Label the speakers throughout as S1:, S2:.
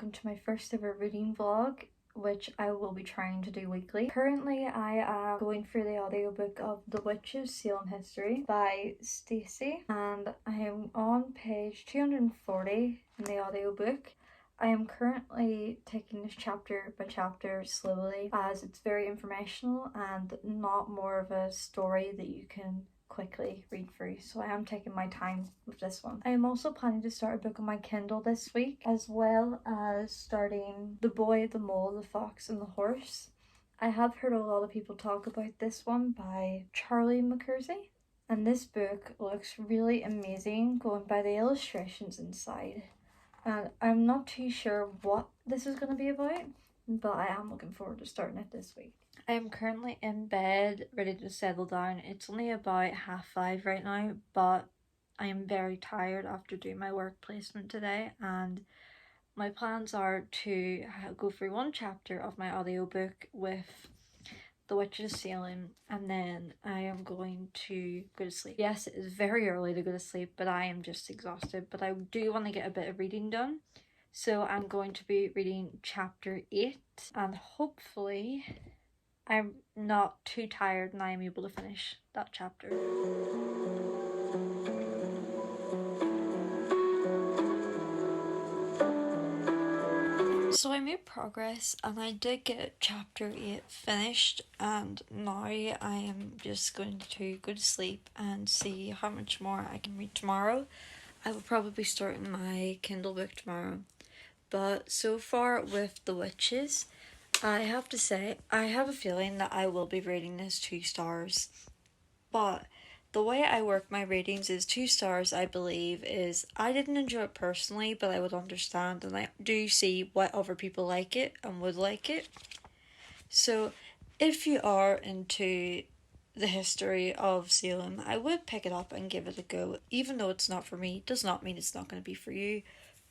S1: welcome to my first ever reading vlog, which I will be trying to do weekly. Currently I am going through the audiobook of The Witches, Salem History by Stacy, and I am on page 240 in the audiobook. I am currently taking this chapter by chapter slowly, as it's very informational and not more of a story that you can quickly read through, so I am taking my time with this one. I am also planning to start a book on my Kindle this week, as well as starting The Boy, the Mole, the Fox and the Horse. I have heard a lot of people talk about this one by Charlie Mackesy, and this book looks really amazing going by the illustrations inside, and I'm not too sure what this is going to be about, but I am looking forward to starting it this week. I am currently in bed, ready to settle down. It's only about 5:30 right now, but I am very tired after doing my work placement today, and my plans are to go through one chapter of my audiobook with The Witches Salem, and then I am going to go to sleep. Yes, it is very early to go to sleep, but I am just exhausted, but I do want to get a bit of reading done. So I'm going to be reading chapter 8, and hopefully I'm not too tired and I am able to finish that chapter. So I made progress and I did get chapter 8 finished, and now I am just going to go to sleep and see how much more I can read tomorrow. I will probably be starting my Kindle book tomorrow. But so far with The Witches, I have to say, I have a feeling that I will be rating this 2 stars. But the way I work my ratings is 2 stars, I believe, is I didn't enjoy it personally, but I would understand, and I do see why other people like it and would like it. So if you are into the history of Salem, I would pick it up and give it a go. Even though it's not for me, does not mean it's not going to be for you.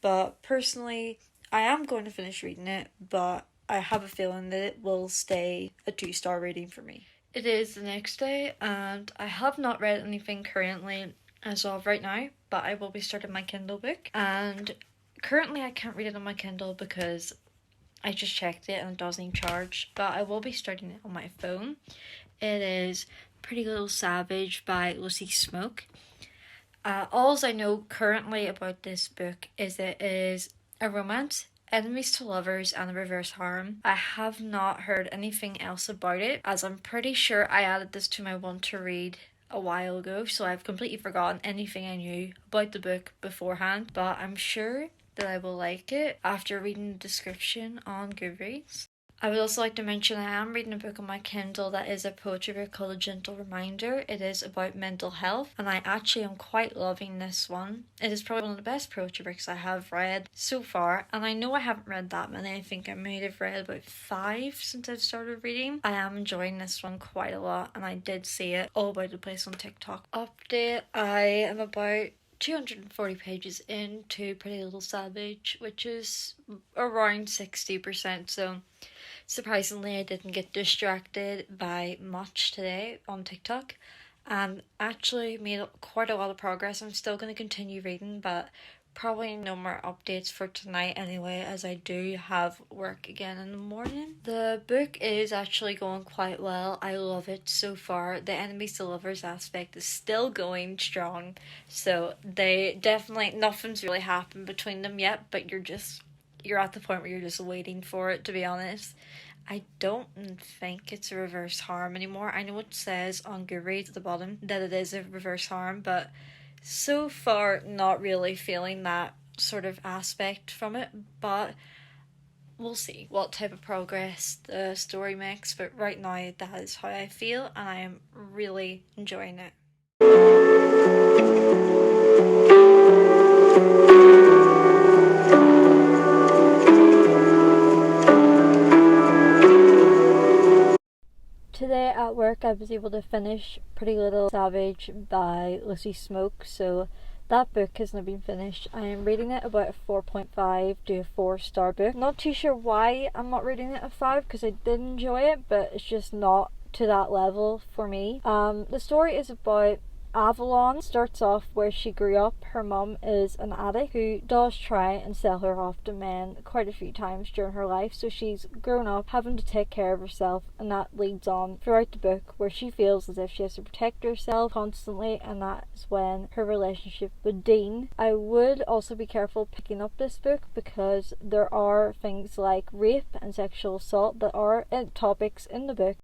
S1: But personally, I am going to finish reading it, but I have a feeling that it will stay a 2-star rating for me. It is the next day, and I have not read anything currently as of right now, but I will be starting my Kindle book, and currently I can't read it on my Kindle because I just checked it and it doesn't charge, but I will be starting it on my phone. It is Pretty Little Savage by Lucy Smoke. All I know currently about this book is it is a romance, enemies to lovers, and a reverse harem. I have not heard anything else about it, as I'm pretty sure I added this to my want to read a while ago, so I've completely forgotten anything I knew about the book beforehand, but I'm sure that I will like it after reading the description on Goodreads. I would also like to mention I am reading a book on my Kindle that is a poetry book called A Gentle Reminder. It is about mental health, and I actually am quite loving this one. It is probably one of the best poetry books I have read so far, and I know I haven't read that many. I think I may have read about 5 since I've started reading. I am enjoying this one quite a lot, and I did see it all over the place on TikTok. Update, I am about 240 pages into Pretty Little Savage, which is around 60%, so surprisingly I didn't get distracted by much today on TikTok, and actually made quite a lot of progress. I'm still going to continue reading, but probably no more updates for tonight anyway, as I do have work again in the morning. The book is actually going quite well. I love it so far. The enemies to lovers aspect is still going strong, so they definitely, nothing's really happened between them yet, but you're at the point where you're just waiting for it, to be honest. I don't think it's a reverse harm anymore. I know it says on Goodreads at the bottom that it is a reverse harm, but so far not really feeling that sort of aspect from it, but we'll see what type of progress the story makes. But right now that is how I feel, and I am really enjoying it. Today at work I was able to finish Pretty Little Savage by Lucy Smoke, so that book has now been finished. I am rating it about a 4.5 to a 4-star book. Not too sure why I'm not rating it a 5, because I did enjoy it, but it's just not to that level for me. The story is about Avalon starts off where she grew up. Her mum is an addict who does try and sell her off to men quite a few times during her life, so she's grown up having to take care of herself, and that leads on throughout the book where she feels as if she has to protect herself constantly, and that is when her relationship with Dean. I would also be careful picking up this book because there are things like rape and sexual assault that are topics in the book.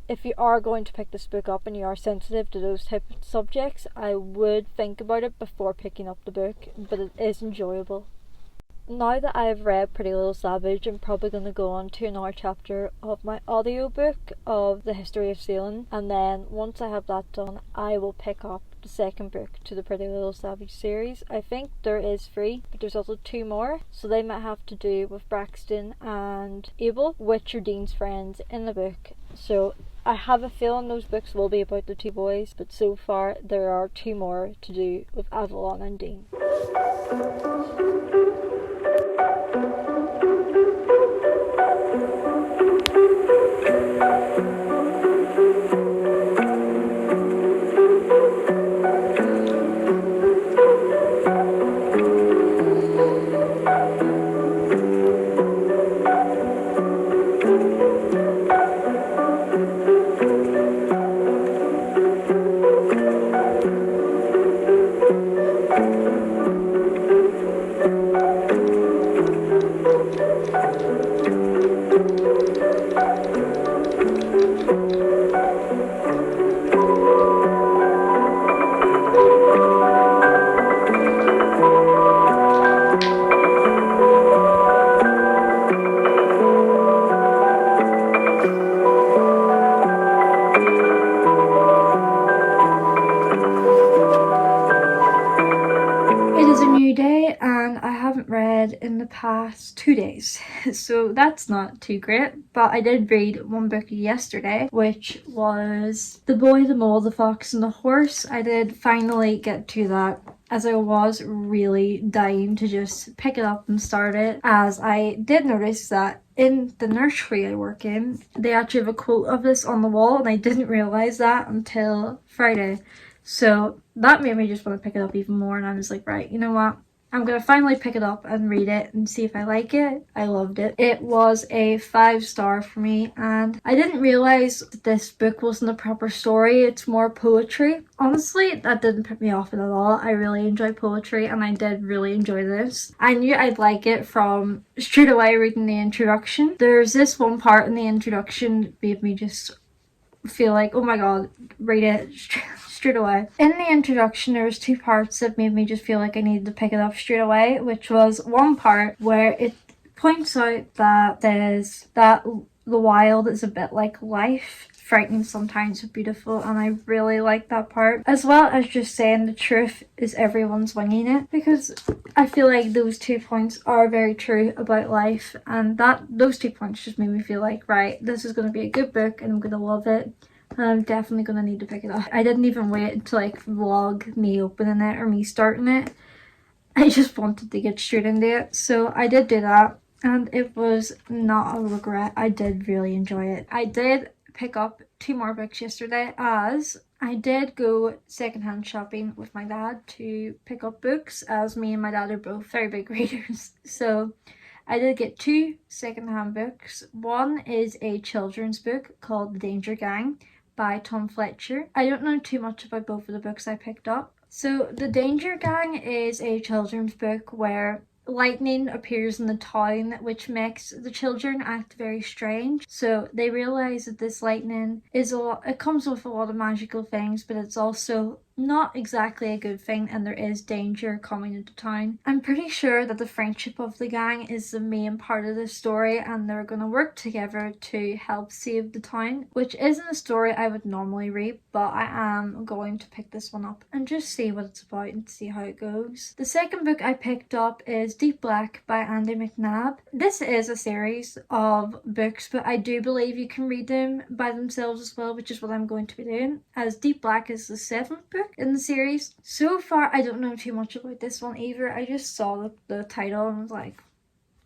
S1: If you are going to pick this book up and you are sensitive to those type of subjects, I would think about it before picking up the book, but it is enjoyable. Now that I have read Pretty Little Savage, I'm probably going to go on to another chapter of my audiobook of the history of Salem, and then once I have that done, I will pick up the second book to the Pretty Little Savage series. I think there is 3, but there's also 2 more, so they might have to do with Braxton and Abel, which are Dean's friends in the book. So I have a feeling those books will be about the 2 boys, but so far there are 2 more to do with Avalon and Dean. In the past 2 days, so that's not too great, but I did read one book yesterday, which was The Boy, the Mole, the Fox and the Horse. I did finally get to that, as I was really dying to just pick it up and start it, as I did notice that in the nursery I work in, they actually have a quote of this on the wall, and I didn't realise that until Friday, so that made me just want to pick it up even more, and I was like, right, you know what, I'm going to finally pick it up and read it and see if I like it. I loved it. It was a 5-star for me, and I didn't realise that this book wasn't a proper story. It's more poetry. Honestly, that didn't put me off it at all. I really enjoy poetry, and I did really enjoy this. I knew I'd like it from straight away reading the introduction. There's this one part in the introduction that made me just feel like, oh my god, read it straight away. In the introduction, there was 2 parts that made me just feel like I needed to pick it up straight away, which was one part where it points out that there's that the wild is a bit like life, frightening sometimes but beautiful, and I really like that part, as well as just saying the truth is everyone's winging it, because I feel like those 2 points are very true about life, and those 2 points just made me feel like, right, this is going to be a good book and I'm going to love it. And I'm definitely going to need to pick it up. I didn't even wait to vlog me opening it or me starting it. I just wanted to get straight into it. So I did do that, and it was not a regret. I did really enjoy it. I did pick up 2 more books yesterday, as I did go secondhand shopping with my dad to pick up books, as me and my dad are both very big readers. So I did get 2 secondhand books. One is a children's book called The Danger Gang by Tom Fletcher. I don't know too much about both of the books I picked up. So The Danger Gang is a children's book where lightning appears in the town, which makes the children act very strange. So they realize that this lightning it comes with a lot of magical things, but it's also not exactly a good thing, and there is danger coming into town. I'm pretty sure that the friendship of the gang is the main part of the story, and they're going to work together to help save the town, which isn't a story I would normally read, but I am going to pick this one up and just see what it's about and see how it goes. The second book I picked up is Deep Black by Andy McNab. This is a series of books, but I do believe you can read them by themselves as well, which is what I'm going to be doing, as Deep Black is the 7th book in the series. So far, I don't know too much about this one either. I just saw the title and was like,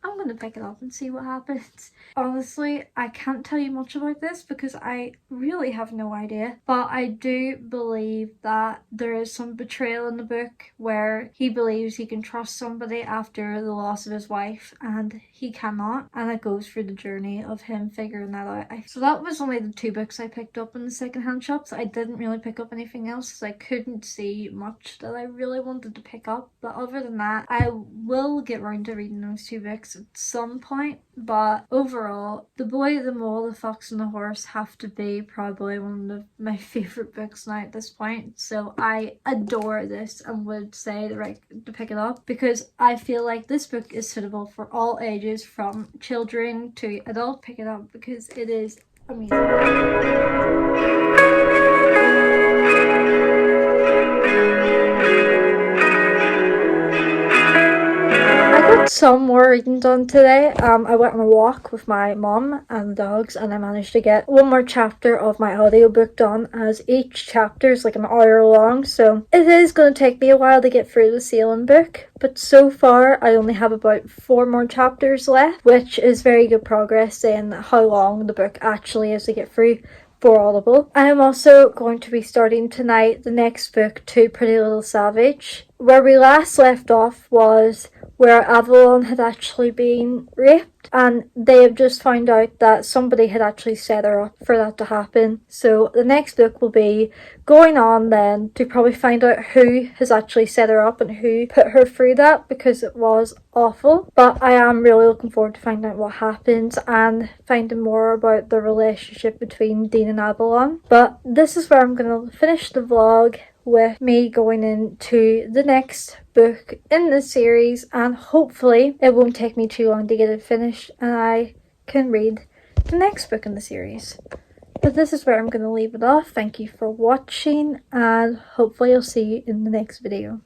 S1: I'm going to pick it up and see what happens. Honestly, I can't tell you much about this because I really have no idea. But I do believe that there is some betrayal in the book where he believes he can trust somebody after the loss of his wife and he cannot. And it goes through the journey of him figuring that out. So that was only the 2 books I picked up in the secondhand shops. I didn't really pick up anything else because I couldn't see much that I really wanted to pick up. But other than that, I will get around to reading those 2 books at some point. But overall, The Boy, the Mole, the Fox and the Horse have to be probably one of my favourite books now at this point. So I adore this and would say to pick it up because I feel like this book is suitable for all ages from children to adult. Pick it up because it is amazing. Some more reading done today. I went on a walk with my mum and the dogs and I managed to get one more chapter of my audiobook done, as each chapter is like an hour long, so it is going to take me a while to get through the Salem book, but so far I only have about 4 more chapters left, which is very good progress in how long the book actually is to get through for Audible. I am also going to be starting tonight the next book to Pretty Little Savage. Where we last left off was where Avalon had actually been raped, and they have just found out that somebody had actually set her up for that to happen. So the next book will be going on then to probably find out who has actually set her up and who put her through that, because it was awful. But I am really looking forward to finding out what happens and finding more about the relationship between Dean and Avalon. But this is where I'm going to finish the vlog, with me going into the next book in the series, and hopefully it won't take me too long to get it finished and I can read the next book in the series. But this is where I'm going to leave it off. Thank you for watching and hopefully I'll see you in the next video.